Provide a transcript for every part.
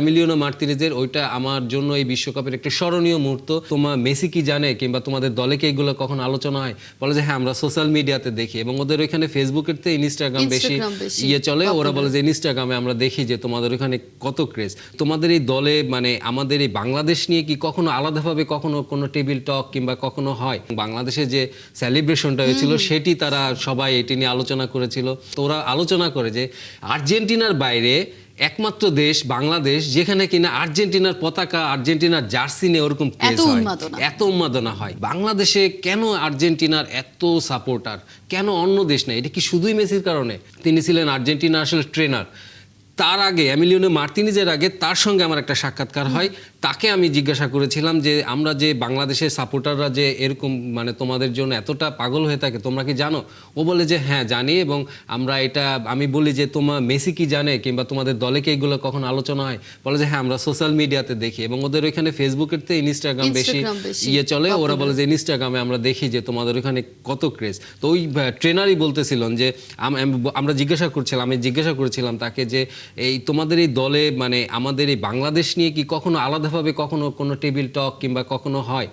Emiliano মার্তিনেজের ওইটা আমার জন্য এই বিশ্বকাপের একটা স্মরণীয় মুহূর্ত। তোমার মেসি কি জানে কিংবা তোমাদের দলে কি এগুলো কখন আলোচনা হয়? বলে যে হ্যাঁ আমরা সোশ্যাল মিডিয়াতে দেখি, এবং ওদের ওইখানে ফেসবুকের থেকে ইনস্টাগ্রাম বেশি চলে। ওরা বলে যে ইনস্টাগ্রামে আমরা দেখি যে তোমাদের ওইখানে কত ক্রেজ। তোমাদের এই দলে মানে আমাদের এই বাংলাদেশ নিয়ে কি কখনো আলাদাভাবে কখনো কোনো টেবিল টক কিংবা কখনো হয়? বাংলাদেশে যে সেলিব্রেশনটা হয়েছিল সেটি তারা সবাই এটি নিয়ে আলোচনা করেছিল। তো ওরা আলোচনা করে যে আর্জেন্টিনার বাইরে একমাত্র দেশ বাংলাদেশ যেখানে কিনা আর্জেন্টিনার পতাকা, আর্জেন্টিনার জার্সি নিয়ে ওরকম কেস হয়, এত উন্মাদনা হয়। বাংলাদেশে কেন আর্জেন্টিনার এত সাপোর্টার, কেন অন্য দেশ না? এটা কি শুধুই মেসির কারণে? তিনি ছিলেন আর্জেন্টিনার আসলে ট্রেনার। তার আগে এমিলিয়ানো মার্তিনেজের আগে তার সঙ্গে আমার একটা সাক্ষাৎকার হয়। তাকে আমি জিজ্ঞাসা করেছিলাম যে আমরা যে বাংলাদেশের সাপোর্টাররা যে এরকম মানে তোমাদের জন্য এতটা পাগল হয়ে থাকে তোমরা কি জানো? ও বলে যে হ্যাঁ জানি, এবং আমরা এটা আমি বলি যে তোমার মেসি কি জানে কিংবা তোমাদের দলে কি এগুলো কখন আলোচনা হয়? বলে যে হ্যাঁ আমরা সোশ্যাল মিডিয়াতে দেখি, এবং ওদের ওইখানে ফেসবুকের থেকে ইনস্টাগ্রাম বেশি চলে। ওরা বলে যে ইনস্টাগ্রামে আমরা দেখি যে তোমাদের ওইখানে কত ক্রেজ। তো ওই ট্রেনারই বলতেছিলেন যে আমি জিজ্ঞাসা করেছিলাম তাকে যে এই তোমাদের এই দলে মানে আমাদের এই বাংলাদেশ নিয়ে কি কখনো আলাদাভাবে কখনো কোনো টেবিল টক কিংবা কখনো হয়?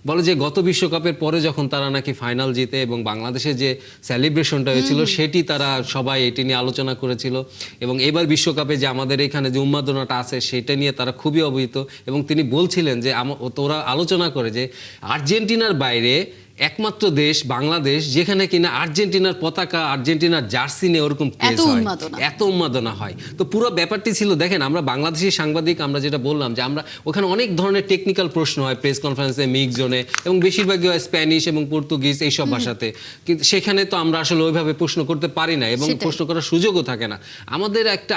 বলে যে গত বিশ্বকাপের পরে যখন তারা নাকি ফাইনাল জিতে এবং বাংলাদেশে যে সেলিব্রেশনটা হয়েছিল সেটি তারা সবাই এটি নিয়ে আলোচনা করেছিল, এবং এবার বিশ্বকাপে যে আমাদের এখানে যে উন্মাদনাটা আছে সেটা নিয়ে তারা খুবই অবহিত। এবং তিনি বলছিলেন যে তোরা আলোচনা করে যে আর্জেন্টিনার বাইরে একমাত্র দেশ বাংলাদেশ যেখানে কিনা আর্জেন্টিনার পতাকা, আর্জেন্টিনার জার্সি নিয়ে ওরকম কেস হয়, এত উন্মাদনা হয়। তো পুরো ব্যাপারটি ছিল, দেখেন আমরা বাংলাদেশি সাংবাদিক, আমরা যেটা বললাম যে আমরা ওখানে অনেক ধরনের টেকনিক্যাল প্রশ্ন হয় প্রেস কনফারেন্সে, মিক জোনে, এবং বেশিরভাগই হয় স্প্যানিশ এবং পর্তুগিজ এইসব ভাষাতে। কিন্তু সেখানে তো আমরা আসলে ওইভাবে প্রশ্ন করতে পারি না এবং প্রশ্ন করার সুযোগও থাকে না।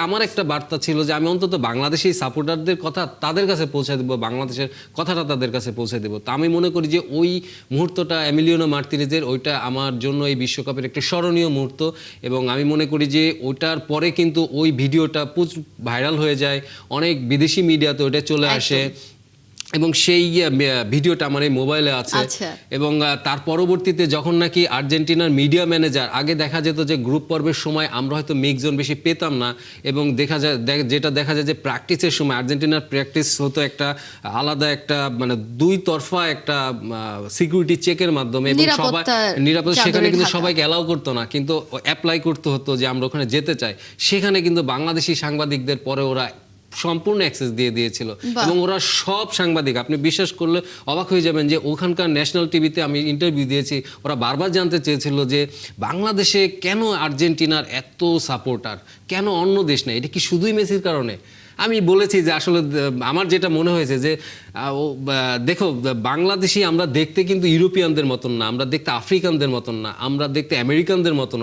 আমার একটা বার্তা ছিল যে আমি অন্তত বাংলাদেশি সাপোর্টারদের কথা তাদের কাছে পৌঁছে দেবো, বাংলাদেশের কথাটা তাদের কাছে পৌঁছে দেবো। তো আমি মনে করি যে ওই মুহূর্তটা এমিলিয়ানো মার্তিনেজের ওইটা আমার জন্য এই বিশ্বকাপের একটা স্মরণীয় মুহূর্ত, এবং আমি মনে করি যে ওইটার পরে কিন্তু ওই ভিডিওটা প্রচুর ভাইরাল হয়ে যায়, অনেক বিদেশি মিডিয়াতে ওইটা চলে আসে, এবং সেই ভিডিওটা আমার এই মোবাইলে আছে। এবং তার পরবর্তীতে যখন নাকি আর্জেন্টিনার মিডিয়া ম্যানেজার, আগে দেখা যেত যে গ্রুপ পর্বের সময় আমরা হয়তো মিক্সজন বেশি পেতাম না, এবং যেটা দেখা যায় যে প্র্যাকটিসের সময় আর্জেন্টিনার প্র্যাকটিস হতো একটা আলাদা একটা মানে দুই তরফা একটা সিকিউরিটি চেকের মাধ্যমে, এবং সবাই নিরাপদ, সেখানে কিন্তু সবাইকে অ্যালাউ করতো না, কিন্তু অ্যাপ্লাই করতে হতো যে আমরা ওখানে যেতে চাই। সেখানে কিন্তু বাংলাদেশি সাংবাদিকদের পরে ওরা সম্পূর্ণ অ্যাক্সেস দিয়ে দিয়েছিল, এবং ওরা সব সাংবাদিক, আপনি বিশ্বাস করলে অবাক হয়ে যাবেন যে ওখানকার ন্যাশনাল টিভিতে আমি ইন্টারভিউ দিয়েছি, ওরা বারবার জানতে চেয়েছিল যে বাংলাদেশে কেন আর্জেন্টিনার এত সাপোর্টার, কেন অন্য দেশ নেই? এটা কি শুধুই মেসির কারণে? আমি বলেছি যে আসলে আমার যেটা মনে হয়েছে যে দেখো বাংলাদেশি আমরা দেখতে কিন্তু ইউরোপিয়ানদের মতন না, আমরা দেখতে আফ্রিকানদের মতন না, আমরা দেখতে আমেরিকানদের মতন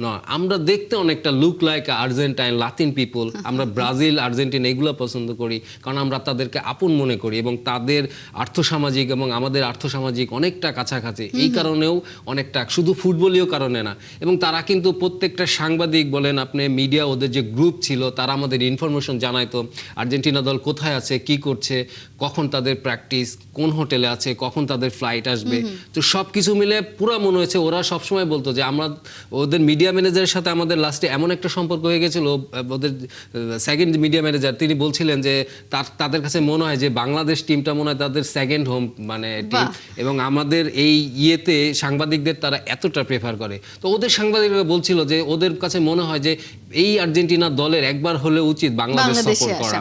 না, আমরা দেখতে অনেকটা look like Argentine, Latin people. আমরা ব্রাজিল, আর্জেন্টিনা এগুলো পছন্দ করি, কারণ আমরা তাদেরকে আপন মনে করি, এবং তাদের আর্থসামাজিক এবং আমাদের আর্থসামাজিক অনেকটা কাছাকাছি। এই কারণেও অনেকটা, শুধু ফুটবলীয় কারণে না। এবং তারা কিন্তু প্রত্যেকটা সাংবাদিক বলেন, আপনি মিডিয়া, ওদের যে গ্রুপ ছিল তারা আমাদের ইনফরমেশন জানাইতো আর্জেন্টিনা দল কোথায় আছে, কি করছে, কখন তাদের প্র্যাকটিস, কোন হোটেলে আছে, কখন তাদের ফ্লাইট আসবে। তো সব কিছু মিলে পুরো মনে হয়েছে ওরা সবসময় বলতো যে আমরা ওদের মিডিয়া ম্যানেজারের সাথে আমাদের লাস্টে এমন একটা সম্পর্ক হয়ে গেছিল, ওদের সেকেন্ড মিডিয়া ম্যানেজার তিনি বলছিলেন যে তাদের কাছে মনে হয় যে বাংলাদেশ টিমটা মনে হয় তাদের সেকেন্ড হোম মানে টিম, এবং আমাদের এই ইয়েতে সাংবাদিকদের তারা এতটা প্রেফার করে। তো ওদের সাংবাদিকরা বলছিল যে ওদের কাছে মনে হয় যে এই আর্জেন্টিনা দলের একবার হলে উচিত বাংলাদেশ সফর করা।